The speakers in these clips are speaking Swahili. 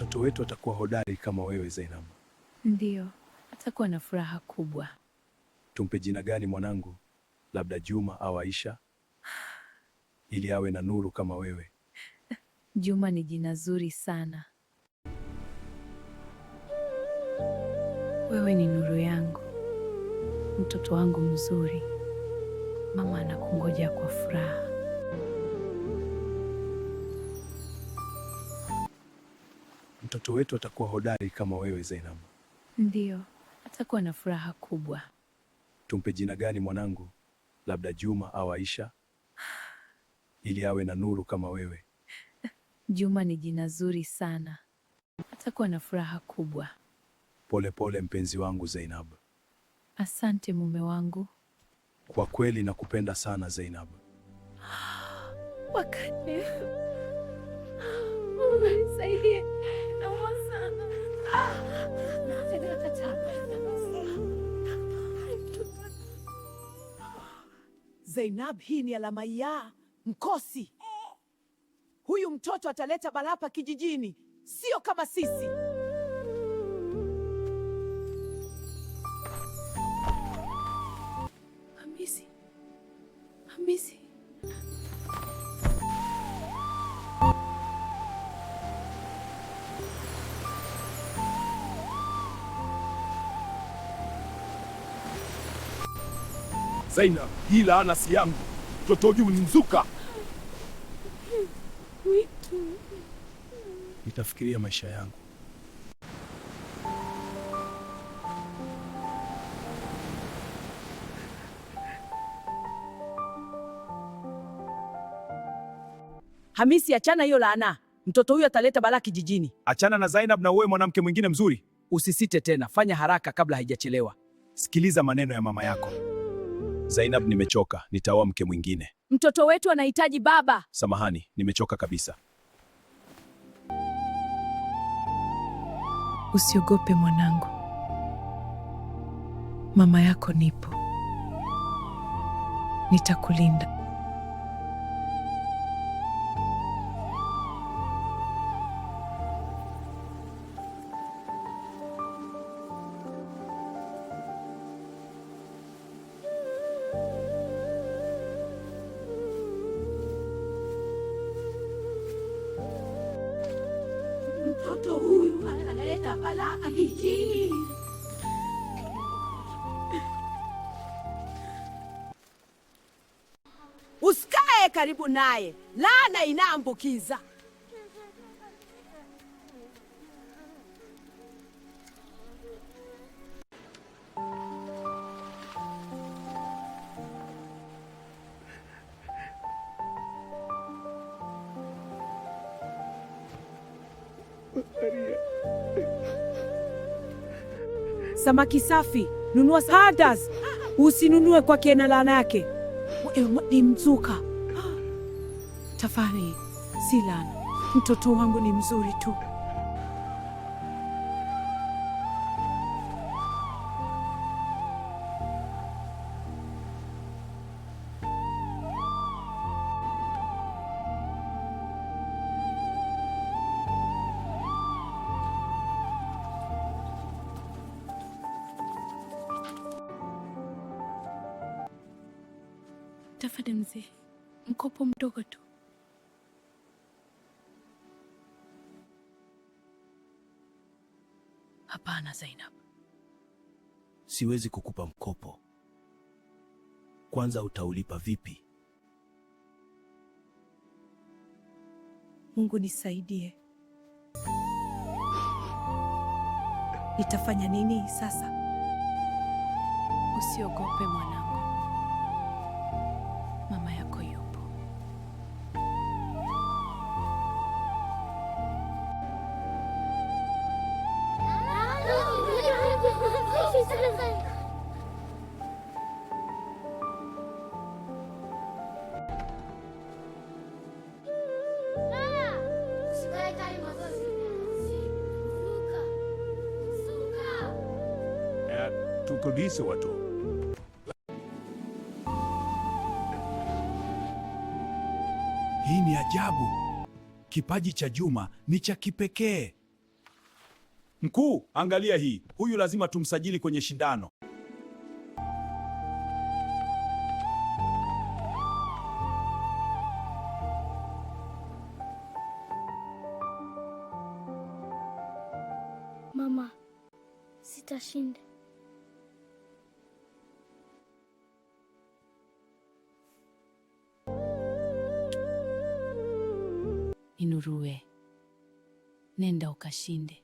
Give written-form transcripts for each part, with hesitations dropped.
Mtoto wetu atakuwa hodari kama wewe Zainab. Ndiyo, atakuwa na furaha kubwa. Tumpe jina gani mwanangu? Labda Juma au Aisha, ili awe na nuru kama wewe. Juma ni jina zuri sana. Wewe ni nuru yangu, mtoto wangu mzuri. Mama anakungoja kwa furaha. Mtoto wetu atakuwa hodari kama wewe Zainab. Ndiyo, atakuwa na furaha kubwa. Tumpe jina gani mwanangu? Labda Juma au Aisha, ili awe na nuru kama wewe. Juma ni jina zuri sana. Atakuwa na furaha kubwa. Pole pole mpenzi wangu Zainab. Asante mume wangu. Kwa kweli nakupenda sana Zainab. Wakati nisaidie, naomba sana. Zainab, hii ni alama ya mkosi. Huyu mtoto ataleta balaa hapa kijijini, sio kama sisi. Hamisi. Zainab, hii laana si yangu. Mtoto huyu ni mzuka. Nitafikiria maisha yangu. Hamisi, achana hiyo laana. Mtoto huyu ataleta balaa kijijini. Achana na Zainab na uwe mwanamke mwingine mzuri. Usisite tena, fanya haraka kabla haijachelewa. Sikiliza maneno ya mama yako. Zainab, nimechoka, nitaoa mke mwingine. Mtoto wetu anahitaji baba. Samahani, nimechoka kabisa. Usiogope mwanangu. Mama yako nipo. Nitakulinda. Mtoto huyu analeta balaa kijijini. Usikae karibu naye, laana inaambukiza. Samaki safi, nunua Hadas. Usinunue kwa kiena laana yake. Ni mzuka. Tafari, si laana. Mtoto wangu ni mzuri tu. Tafadhali mzee, mkopo mdogo tu. Hapana Zainab. Siwezi kukupa mkopo. Kwanza utaulipa vipi? Mungu nisaidie. Nitafanya nini sasa? Usiogope mwanangu. Mama yako yupo. Tukodise watu. Hii ni ajabu. Kipaji cha Juma ni cha kipekee. Mkuu, angalia hii. Huyu lazima tumsajili kwenye shindano. Mama, sitashinda. Inurue, nenda ukashinde.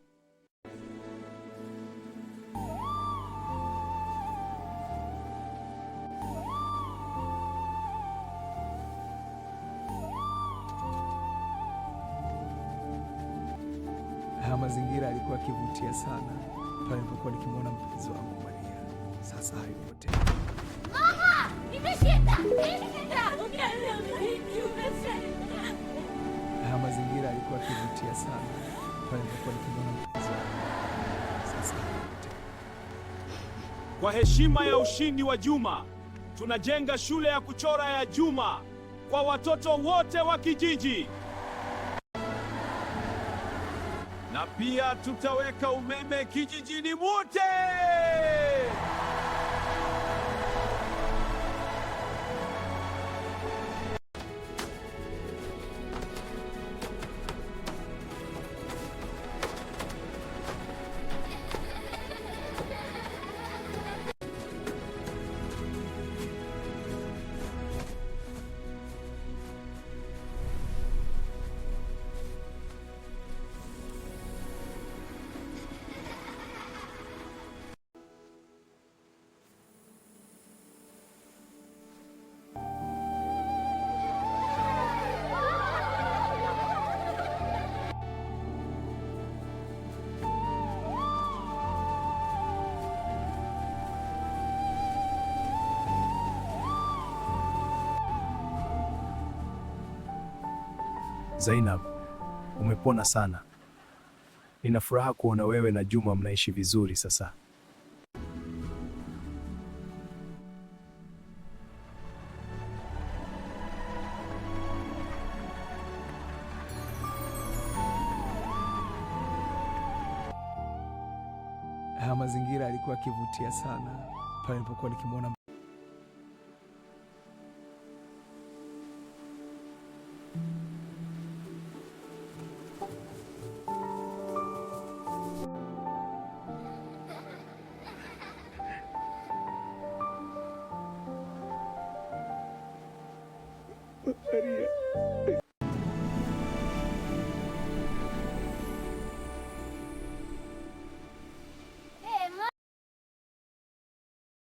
Haya mazingira yalikuwa yakivutia sana pale nilipokuwa nikimwona mpenzi wangu Maria. Sasa hayupo tena. Mama, nimeshinda! Haya mazingira yalikuwa yakivutia sana pale nilipokuwa nikimwona mpenzi wangu. Sasa hayupo tena. Kwa heshima ya ushindi wa Juma, tunajenga shule ya kuchora ya Juma kwa watoto wote wa kijiji. Na pia tutaweka umeme kijijini mote. Zainab, umepona sana. Nina furaha kuona wewe na Juma mnaishi vizuri sasa. Haya mazingira yalikuwa yakivutia sana pale nilipokuwa nikimwona Maria.